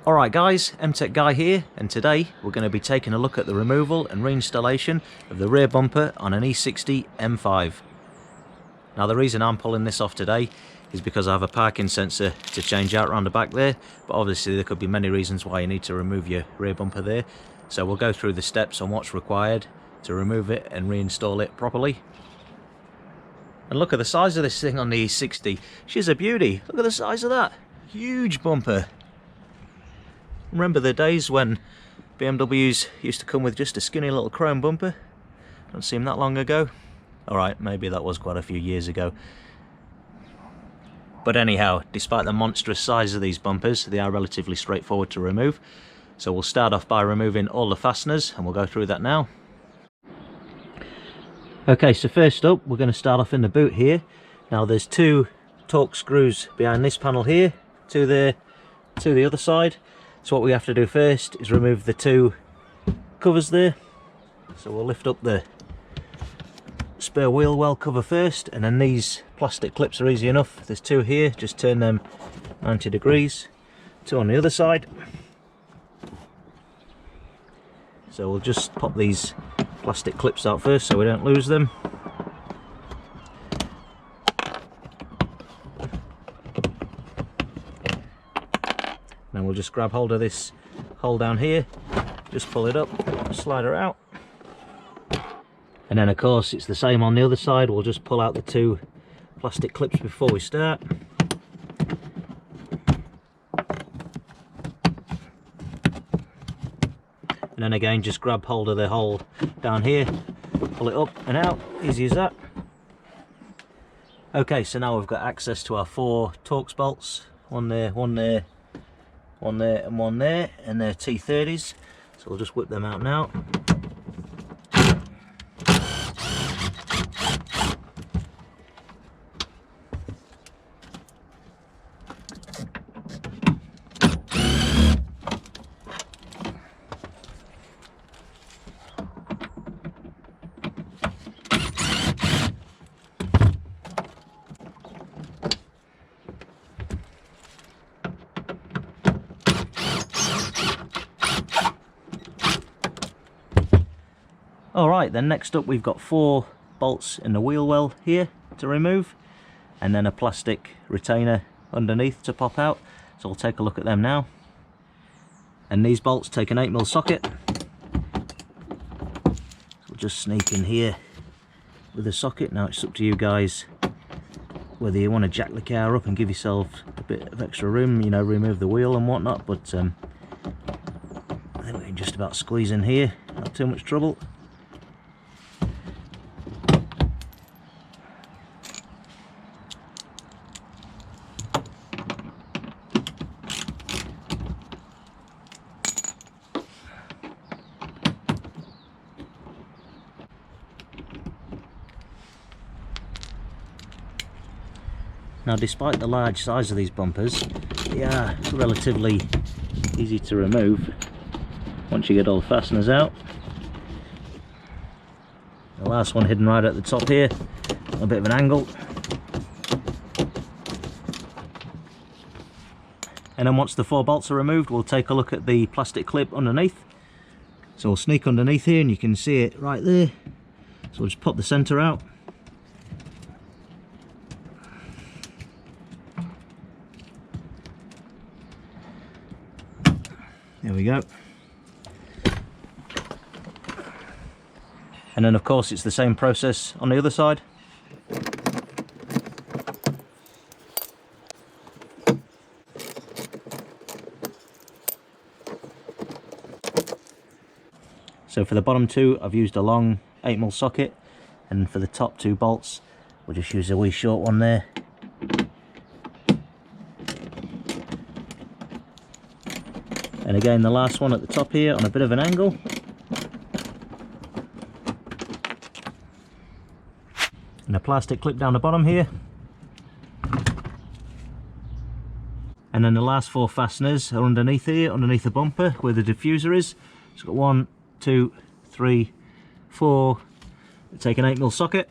Alright guys, MTech Guy here, and today we're going to be taking a look at the removal and reinstallation of the rear bumper on an E60 M5. Now the reason I'm pulling this off today is because I have a parking sensor to change out around the back there, but obviously there could be many reasons why you need to remove your rear bumper there. So we'll go through the steps on what's required to remove it and reinstall it properly. And look at the size of this thing on the E60. She's a beauty. Look at the size of that. Huge bumper. Remember the days when BMWs used to come with just a skinny little chrome bumper? Don't seem that long ago. Alright, maybe that was quite a few years ago. But anyhow, despite the monstrous size of these bumpers, they are relatively straightforward to remove. So we'll start off by removing all the fasteners, and we'll go through that now. Okay, so first up, we're going to start off in the boot here. Now there's two torque screws behind this panel here, to the other side. So what we have to do first is remove the two covers there. So we'll lift up the spare wheel well cover first, and then these plastic clips are easy enough. There's two here, just turn them 90 degrees. Two on the other side. So we'll just pop these plastic clips out first so we don't lose them. Then we'll just grab hold of this hole down here, just pull it up, slide her out. And then of course it's the same on the other side. We'll just pull out the two plastic clips before we start. And then again, just grab hold of the hole down here, pull it up and out, easy as that. Okay, so now we've got access to our four Torx bolts, one there, one there, one there and one there, and they're T30s. So we'll just whip them out now. Alright, then next up we've got four bolts in the wheel well here to remove, and then a plastic retainer underneath to pop out. So we'll take a look at them now. And these bolts take an 8mm socket. So we'll just sneak in here with the socket. Now it's up to you guys whether you want to jack the car up and give yourself a bit of extra room, you know, remove the wheel and whatnot, but I think we can just about squeeze in here, not too much trouble. Now despite the large size of these bumpers, they are relatively easy to remove once you get all the fasteners out. The last one hidden right at the top here, a bit of an angle. And then once the four bolts are removed, we'll take a look at the plastic clip underneath. So we'll sneak underneath here and you can see it right there. So we'll just pop the centre out. There we go. And then of course it's the same process on the other side. So for the bottom two I've used a long 8mm socket, and for the top two bolts we'll just use a wee short one there. And again the last one at the top here on a bit of an angle. And a plastic clip down the bottom here. And then the last four fasteners are underneath here, underneath the bumper where the diffuser is. So got 1, 2, 3, 4. Take an 8mm socket.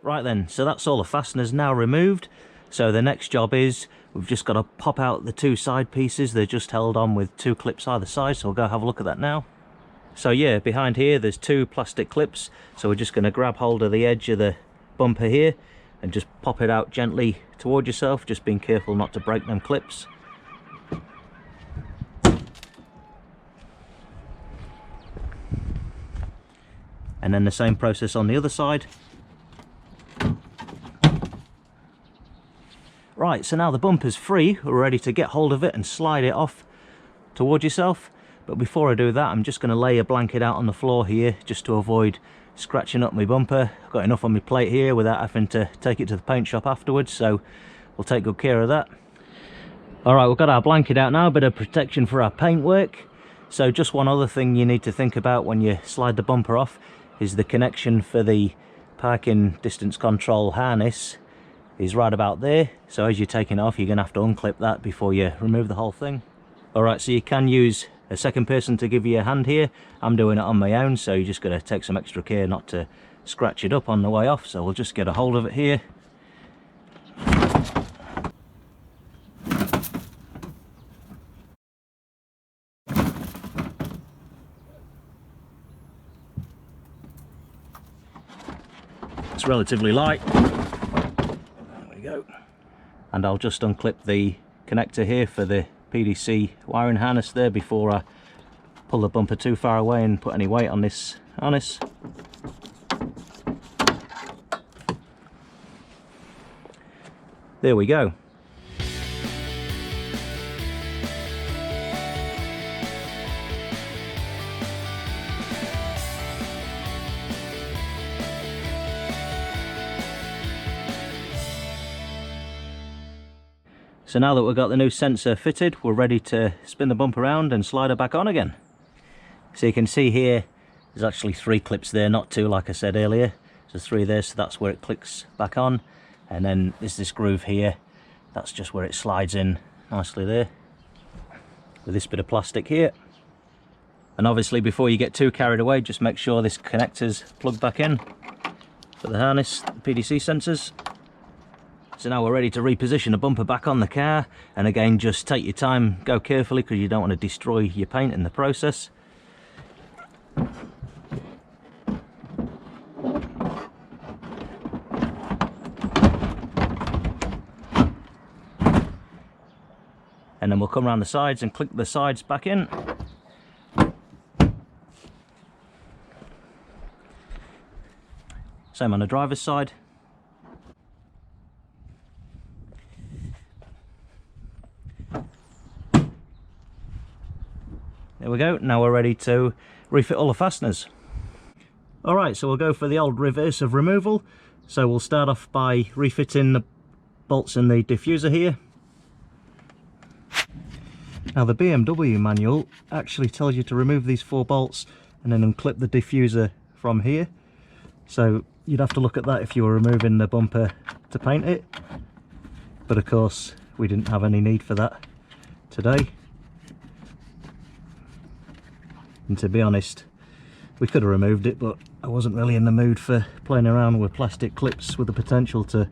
Right then, so that's all the fasteners now removed. So the next job is we've just got to pop out the two side pieces. They're just held on with two clips either side, so we'll go have a look at that now. So yeah, behind here there's two plastic clips, so we're just going to grab hold of the edge of the bumper here and just pop it out gently toward yourself, just being careful not to break them clips. And then the same process on the other side. Right, so now the bumper's free, we're ready to get hold of it and slide it off toward yourself. But before I do that, I'm just going to lay a blanket out on the floor here just to avoid scratching up my bumper. I've got enough on my plate here without having to take it to the paint shop afterwards, so we'll take good care of that. Alright, we've got our blanket out now, a bit of protection for our paint work. So just one other thing you need to think about when you slide the bumper off is the connection for the parking distance control harness is right about there. So as you're taking it off, you're going to have to unclip that before you remove the whole thing. Alright, so you can use a second person to give you a hand here. I'm doing it on my own, so you're just going to take some extra care not to scratch it up on the way off. So we'll just get a hold of it here. It's relatively light. There we go. And I'll just unclip the connector here for the PDC wiring harness there before I pull the bumper too far away and put any weight on this harness. There we go. So now that we've got the new sensor fitted, we're ready to spin the bumper around and slide it back on again. So you can see here, there's actually 3 clips there, not 2 like I said earlier. There's 3 there, so that's where it clicks back on. And then there's this groove here, that's just where it slides in nicely there. With this bit of plastic here. And obviously before you get too carried away, just make sure this connector's plugged back in for the harness, the PDC sensors. So now we're ready to reposition the bumper back on the car, and again just take your time, go carefully because you don't want to destroy your paint in the process. And then we'll come around the sides and click the sides back in. Same on the driver's side. There we go, now we're ready to refit all the fasteners. Alright, so we'll go for the old reverse of removal. So we'll start off by refitting the bolts in the diffuser here. Now the BMW manual actually tells you to remove these 4 bolts and then unclip the diffuser from here. So you'd have to look at that if you were removing the bumper to paint it. But of course, we didn't have any need for that today. And to be honest, we could have removed it, but I wasn't really in the mood for playing around with plastic clips with the potential to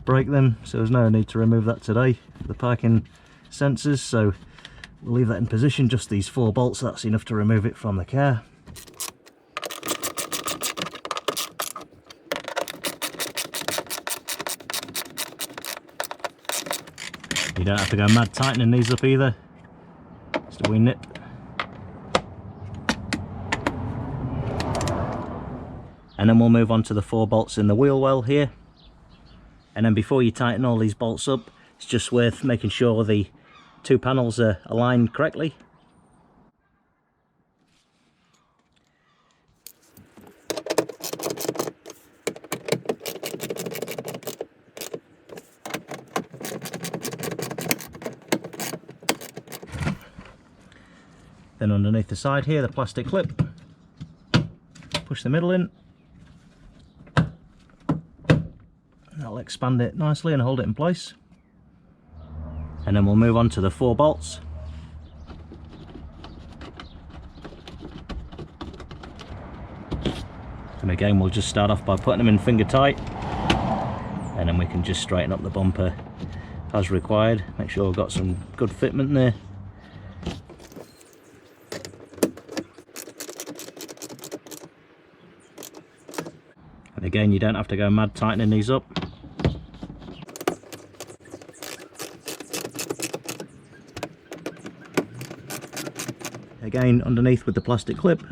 break them, so there's no need to remove that today for the parking sensors. So we'll leave that in position, just these 4 bolts, that's enough to remove it from the car. You don't have to go mad tightening these up either, just a wee nip. And then we'll move on to the 4 bolts in the wheel well here. And then before you tighten all these bolts up, it's just worth making sure the 2 panels are aligned correctly. Then underneath the side here, the plastic clip, push the middle in. That'll expand it nicely and hold it in place. And then we'll move on to the 4 bolts. And again, we'll just start off by putting them in finger tight. and then we can just straighten up the bumper as required. Make sure we've got some good fitment there. And again, you don't have to go mad tightening these up. Again, underneath with the plastic clip.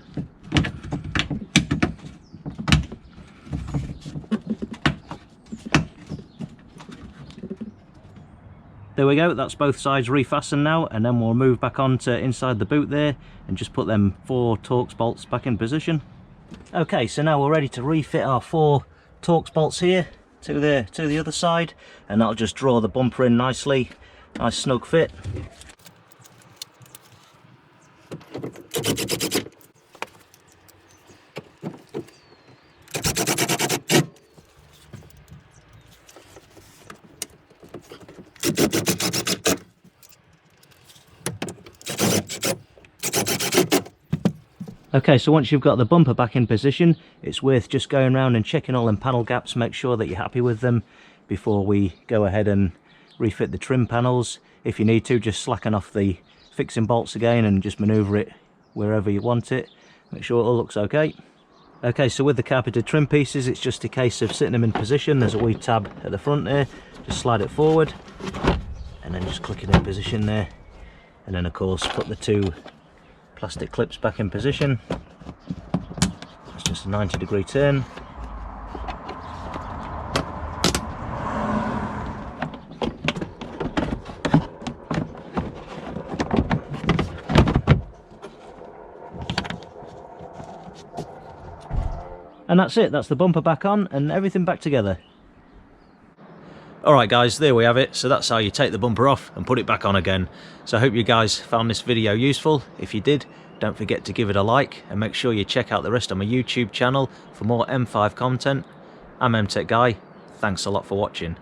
There we go, that's both sides refastened now, and then we'll move back on to inside the boot there and just put them 4 Torx bolts back in position. Okay, so now we're ready to refit our 4 Torx bolts here to the other side, and that'll just draw the bumper in nicely. Nice snug fit. Okay, so once you've got the bumper back in position, it's worth just going around and checking all them panel gaps, make sure that you're happy with them before we go ahead and refit the trim panels. If you need to, just slacken off the fixing bolts again and just manoeuvre it wherever you want it. Make sure it all looks okay. Okay, so with the carpeted trim pieces, it's just a case of sitting them in position. There's a wee tab at the front there, just slide it forward and then just click it in position there, and then of course put the 2 plastic clips back in position. It's just a 90-degree turn. And that's it, that's the bumper back on and everything back together. Alright guys, there we have it. So that's how you take the bumper off and put it back on again. So I hope you guys found this video useful. If you did, don't forget to give it a like and make sure you check out the rest of my YouTube channel for more M5 content. I'm MTech Guy, thanks a lot for watching.